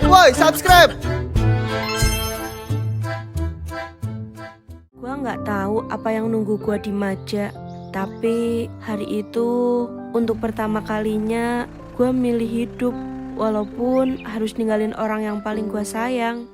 woi, subscribe. Gua nggak tahu apa yang nunggu gua di Maja, tapi hari itu untuk pertama kalinya gua milih hidup, walaupun harus ninggalin orang yang paling gua sayang.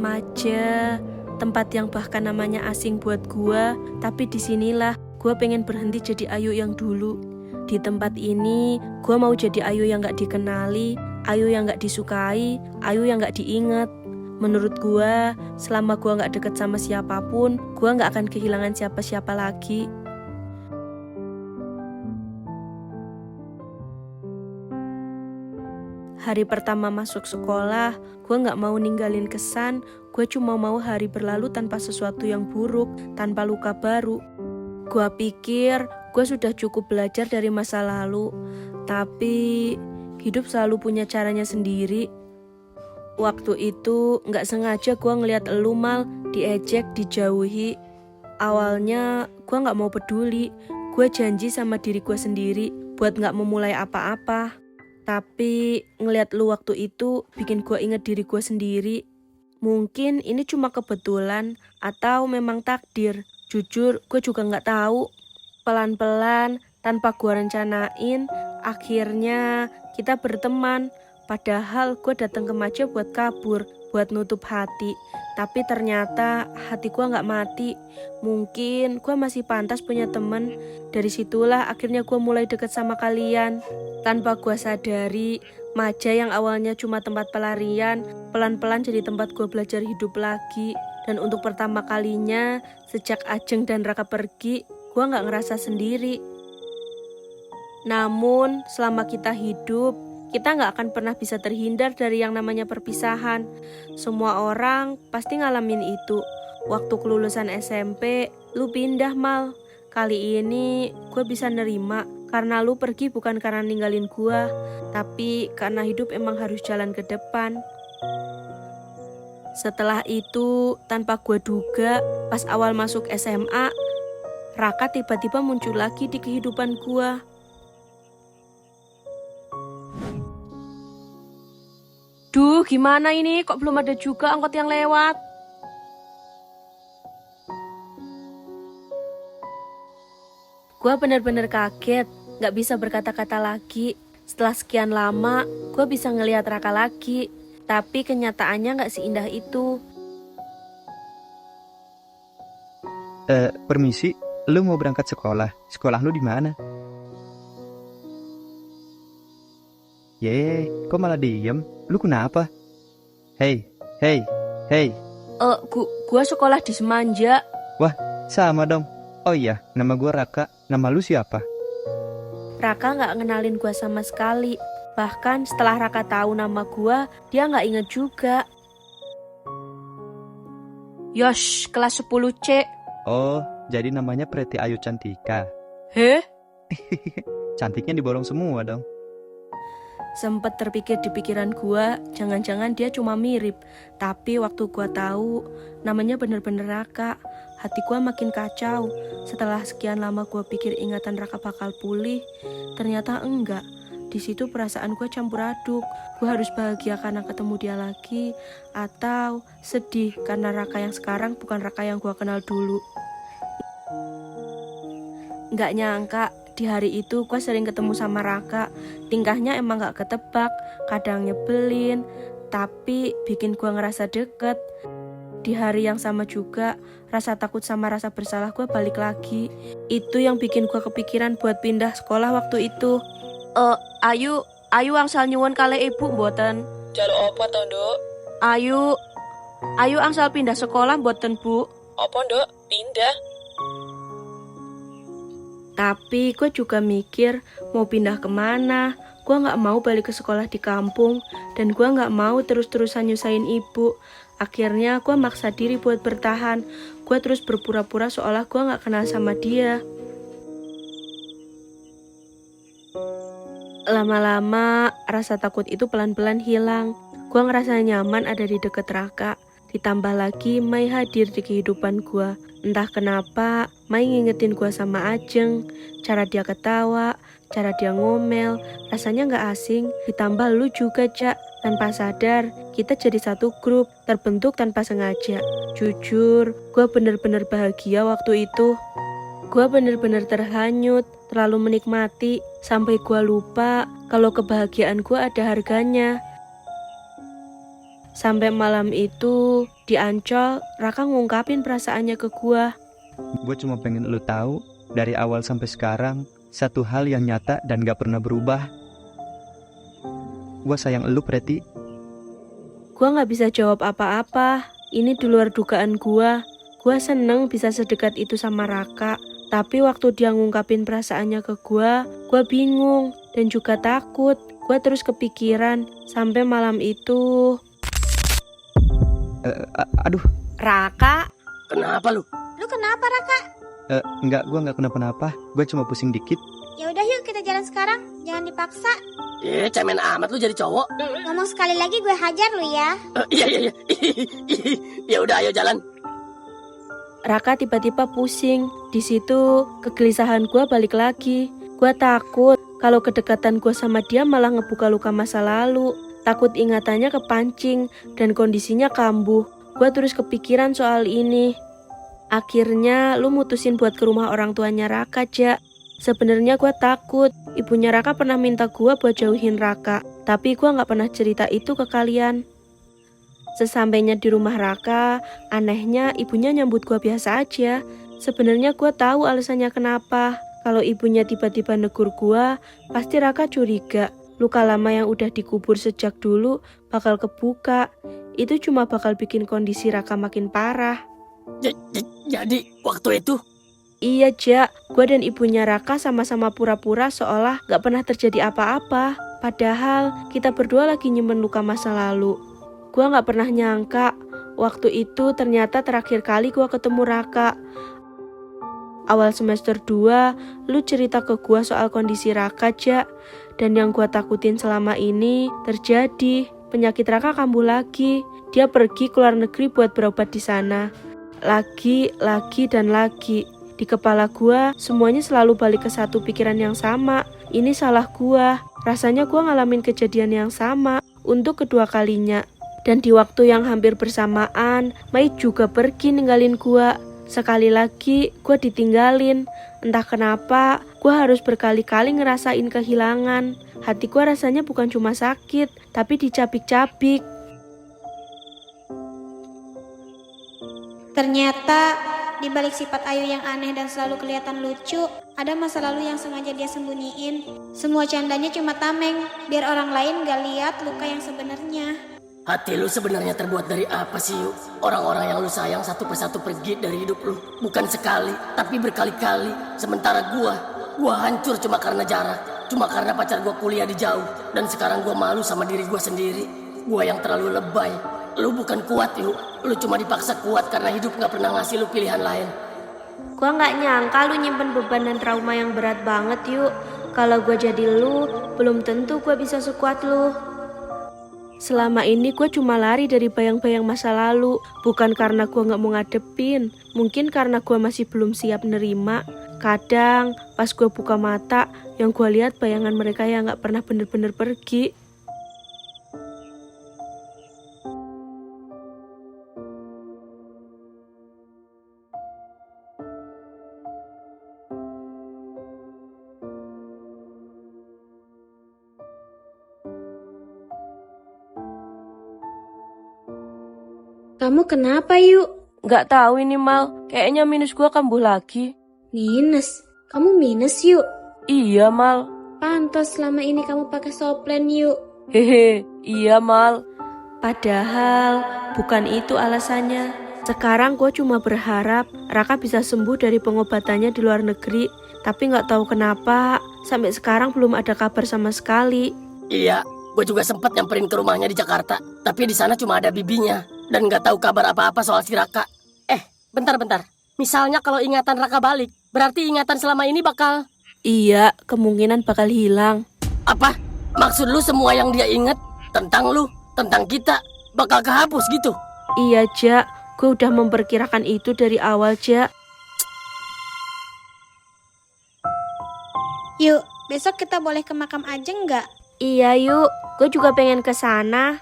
Maja, tempat yang bahkan namanya asing buat gua, tapi disinilah gua pengen berhenti jadi Ayu yang dulu. Di tempat ini, gua mau jadi Ayu yang gak dikenali, Ayu yang gak disukai, Ayu yang gak diingat. Menurut gua, selama gua gak deket sama siapapun, gua gak akan kehilangan siapa-siapa lagi. Hari pertama masuk sekolah, gue gak mau ninggalin kesan. Gue cuma mau hari berlalu tanpa sesuatu yang buruk, tanpa luka baru. Gue pikir gue sudah cukup belajar dari masa lalu, tapi hidup selalu punya caranya sendiri. Waktu itu gak sengaja gue ngeliat elu Mal, diejek, dijauhi. Awalnya gue gak mau peduli. Gue janji sama diri gue sendiri buat gak memulai apa-apa. Tapi ngeliat lu waktu itu bikin gue inget diri gue sendiri. Mungkin ini cuma kebetulan atau memang takdir. Jujur gue juga gak tahu. Pelan-pelan tanpa gue rencanain, akhirnya kita berteman. Padahal gue datang ke Maja buat kabur, buat nutup hati. Tapi ternyata hati gue gak mati. Mungkin gue masih pantas punya temen. Dari situlah akhirnya gue mulai deket sama kalian. Tanpa gue sadari, Maja yang awalnya cuma tempat pelarian, pelan-pelan jadi tempat gue belajar hidup lagi. Dan untuk pertama kalinya, sejak Ajeng dan Raka pergi, gue gak ngerasa sendiri. Namun, selama kita hidup, kita gak akan pernah bisa terhindar dari yang namanya perpisahan. Semua orang pasti ngalamin itu. Waktu kelulusan SMP, lu pindah Mal. Kali ini gue bisa nerima karena lu pergi bukan karena ninggalin gue, tapi karena hidup emang harus jalan ke depan. Setelah itu, tanpa gue duga, pas awal masuk SMA, Raka tiba-tiba muncul lagi di kehidupan gue. Duh, gimana ini? Kok belum ada juga angkot yang lewat? Gue bener-bener kaget, gak bisa berkata-kata lagi. Setelah sekian lama, gue bisa ngelihat Raka lagi. Tapi kenyataannya gak seindah itu. Permisi, lu mau berangkat sekolah? Sekolah lu di mana? Kok malah diem? Lu kenapa? Hei. Gue sekolah di Semanja. Wah, sama dong. Oh iya, nama gue Raka. Nama lu siapa? Raka gak ngenalin gue sama sekali. Bahkan setelah Raka tahu nama gue, dia gak inget juga. Yosh, kelas 10C. Oh, jadi namanya Preti Ayu Cantika. Heh? Cantiknya diborong semua dong. Sempet terpikir di pikiran gue, jangan-jangan dia cuma mirip. Tapi waktu gue tahu, namanya bener-bener Raka, hati gue makin kacau. Setelah sekian lama gue pikir ingatan Raka bakal pulih, ternyata enggak. Di situ perasaan gue campur aduk. Gue harus bahagia karena ketemu dia lagi, atau sedih karena Raka yang sekarang bukan Raka yang gue kenal dulu. Nggak nyangka, di hari itu gue sering ketemu sama Raka. Tingkahnya emang gak ketebak, kadang nyebelin, tapi bikin gue ngerasa deket. Di hari yang sama juga, rasa takut sama rasa bersalah gue balik lagi. Itu yang bikin gue kepikiran buat pindah sekolah waktu itu. Ayu angsal nyuwun kalih ibu mboten? Jaluk apa to, Nduk? Ayu angsal pindah sekolah mboten, Bu? Apa, Nduk? Pindah? Tapi gue juga mikir mau pindah kemana. Gue gak mau balik ke sekolah di kampung. Dan gue gak mau terus-terusan nyusahin ibu. Akhirnya gue maksa diri buat bertahan. Gue terus berpura-pura seolah gue gak kenal sama dia. Lama-lama rasa takut itu pelan-pelan hilang. Gue ngerasa nyaman ada di deket Raka. Ditambah lagi Mai hadir di kehidupan gue. Entah kenapa Mai ngingetin gue sama Ajeng. Cara dia ketawa, cara dia ngomel, rasanya gak asing. Ditambah lu juga, Cak. Tanpa sadar, kita jadi satu grup, terbentuk tanpa sengaja. Jujur, gue bener-bener bahagia waktu itu. Gue bener-bener terhanyut, terlalu menikmati, sampai gue lupa kalau kebahagiaan gue ada harganya. Sampai malam itu, di Ancol, Raka ngungkapin perasaannya ke gue. Gue cuma pengen lu tahu, dari awal sampai sekarang, satu hal yang nyata dan gak pernah berubah. Gue sayang lu, Preti. Gue gak bisa jawab apa-apa. Ini di luar dugaan gue. Gue seneng bisa sedekat itu sama Raka. Tapi waktu dia ngungkapin perasaannya ke gue bingung dan juga takut. Gue terus kepikiran sampai malam itu. Aduh. Raka? Kenapa lu? Lu kenapa, Raka? Enggak, gue gak kenapa-napa. Gue cuma pusing dikit. Ya udah yuk kita jalan sekarang. Jangan dipaksa. Cemen amat lu jadi cowok. Ngomong sekali lagi gue hajar lu ya. Iya. Ya udah ayo jalan. Raka tiba-tiba pusing. Di situ kegelisahan gue balik lagi. Gue takut kalau kedekatan gue sama dia malah ngebuka luka masa lalu. Takut ingatannya kepancing dan kondisinya kambuh. Gue terus kepikiran soal ini. Akhirnya lu mutusin buat ke rumah orang tuanya Raka, Jak. Sebenarnya gue takut. Ibunya Raka pernah minta gue buat jauhin Raka. Tapi gue gak pernah cerita itu ke kalian. Sesampainya di rumah Raka, anehnya ibunya nyambut gue biasa aja. Sebenarnya gue tahu alasannya kenapa. Kalau ibunya tiba-tiba negur gue, pasti Raka curiga. Luka lama yang udah dikubur sejak dulu bakal kebuka. Itu cuma bakal bikin kondisi Raka makin parah. Jadi waktu itu? Iya, Jak. Gue dan ibunya Raka sama-sama pura-pura seolah gak pernah terjadi apa-apa. Padahal kita berdua lagi nyimpen luka masa lalu. Gue gak pernah nyangka waktu itu ternyata terakhir kali gue ketemu Raka. Awal semester 2, lu cerita ke gue soal kondisi Raka, Jak. Dan yang gue takutin selama ini terjadi. Penyakit Raka kambuh lagi. Dia pergi ke luar negeri buat berobat di sana. Lagi, dan lagi. Di kepala gue, semuanya selalu balik ke satu pikiran yang sama. Ini salah gue. Rasanya gue ngalamin kejadian yang sama untuk kedua kalinya. Dan di waktu yang hampir bersamaan, Mai juga pergi ninggalin gue. Sekali lagi, gue ditinggalin. Entah kenapa, gue harus berkali-kali ngerasain kehilangan. Hati gue rasanya bukan cuma sakit, tapi dicabik-cabik. Ternyata di balik sifat Ayu yang aneh dan selalu kelihatan lucu, ada masa lalu yang sengaja dia sembunyiin. Semua candanya cuma tameng, biar orang lain gak lihat luka yang sebenarnya. Hati lu sebenarnya terbuat dari apa sih, Yuk? Orang-orang yang lu sayang satu persatu pergi dari hidup lu. Bukan sekali, tapi berkali-kali. Sementara gua hancur cuma karena jarak. Cuma karena pacar gua kuliah di jauh. Dan sekarang gua malu sama diri gua sendiri. Gua yang terlalu lebay. Lu bukan kuat, Yuk. Lu cuma dipaksa kuat karena hidup gak pernah ngasih lu pilihan lain. Gua gak nyangka lu nyimpen beban dan trauma yang berat banget, Yuk. Kalau gua jadi lu, belum tentu gua bisa sekuat lu. Selama ini gue cuma lari dari bayang-bayang masa lalu. Bukan karena gue gak mau ngadepin. Mungkin karena gue masih belum siap nerima. Kadang pas gue buka mata, yang gue lihat bayangan mereka yang gak pernah bener-bener pergi. Kamu kenapa, Yuk? Gak tahu ini, Mal. Kayaknya minus gue kambuh lagi. Minus? Kamu minus, Yuk? Iya, Mal. Pantas selama ini kamu pakai soplen, Yuk. Hehe, iya, Mal. Padahal bukan itu alasannya. Sekarang gue cuma berharap Raka bisa sembuh dari pengobatannya di luar negeri. Tapi gak tahu kenapa sampai sekarang belum ada kabar sama sekali. Iya, gue juga sempat nyamperin ke rumahnya di Jakarta. Tapi di sana cuma ada bibinya. Dan gak tahu kabar apa-apa soal si Raka. Bentar. Misalnya kalau ingatan Raka balik, berarti ingatan selama ini bakal... Iya, kemungkinan bakal hilang. Apa? Maksud lu semua yang dia ingat tentang lu, tentang kita, bakal kehapus gitu? Iya, Jak. Gue udah memperkirakan itu dari awal, Jak. Yuk, besok kita boleh ke makam Ajeng nggak? Iya, yuk. Gue juga pengen ke sana.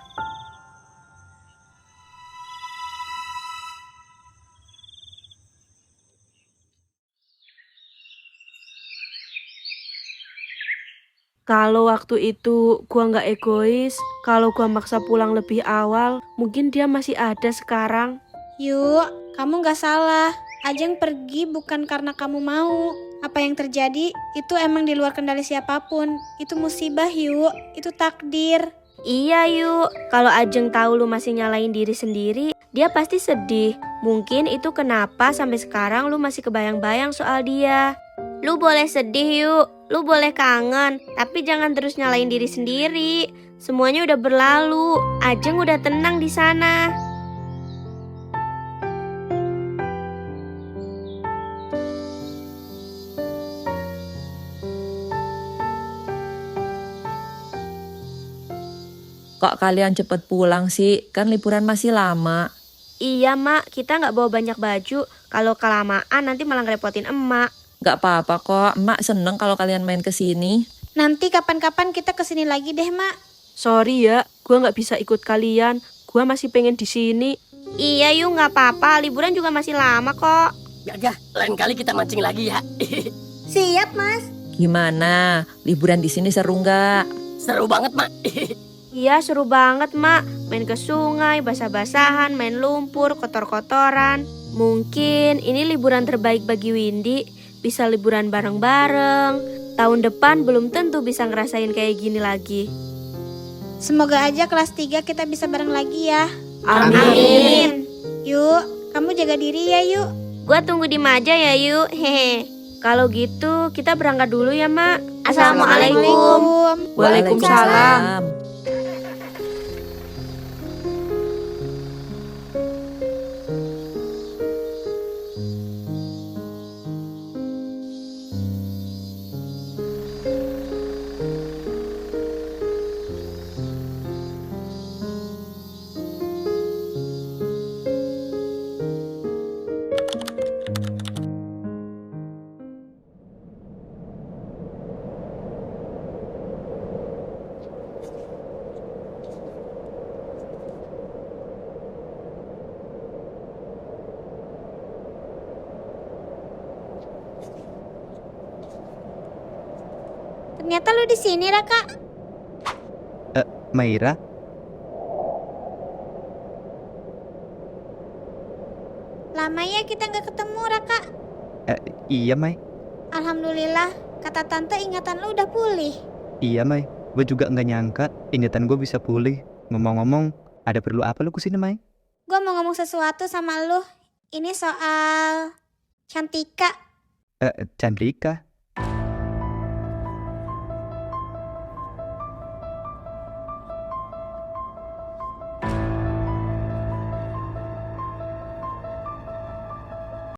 Kalau waktu itu gua nggak egois, kalau gua maksa pulang lebih awal, mungkin dia masih ada sekarang. Yuk, kamu nggak salah. Ajeng pergi bukan karena kamu mau. Apa yang terjadi itu emang di luar kendali siapapun. Itu musibah yuk, itu takdir. Iya yuk, kalau Ajeng tahu lu masih nyalain diri sendiri, dia pasti sedih. Mungkin itu kenapa sampai sekarang lu masih kebayang-bayang soal dia. Lu boleh sedih yuk, lu boleh kangen, tapi jangan terus nyalain diri sendiri. Semuanya udah berlalu, Ajeng udah tenang di sana. Kok kalian cepet pulang sih? Kan liburan masih lama. Iya mak, kita nggak bawa banyak baju. Kalau kelamaan nanti malah ngerepotin emak. Gak apa-apa kok, emak seneng kalau kalian main ke sini. Nanti kapan-kapan kita kesini lagi deh, Mak. Sorry ya, gua nggak bisa ikut kalian. Gua masih pengen di sini. Iya yuk, nggak apa-apa. Liburan juga masih lama kok. Gagah, lain kali kita mancing lagi ya. Siap, Mas. Gimana? Liburan di sini seru nggak? Seru banget, Mak. Iya seru banget mak. Main ke sungai, basah-basahan, main lumpur, kotor-kotoran. Mungkin ini liburan terbaik bagi Windy. Bisa liburan bareng-bareng. Tahun depan belum tentu bisa ngerasain kayak gini lagi. Semoga aja kelas 3 kita bisa bareng lagi ya. Amin. Yuk, kamu jaga diri ya yuk. Gua tunggu di Maja ya yuk. Hehe. Kalau gitu kita berangkat dulu ya mak. Assalamualaikum. Waalaikumsalam. Ternyata lu di sini, Raka. Maira, Lama ya kita nggak ketemu, Raka. iya Mai. Alhamdulillah, kata tante ingatan lu udah pulih. Iya Mai, gue juga nggak nyangka ingatan gue bisa pulih. Ngomong-ngomong, ada perlu apa lu kesini Mai? Gua mau ngomong sesuatu sama lu. Ini soal Cantika. Chandrika,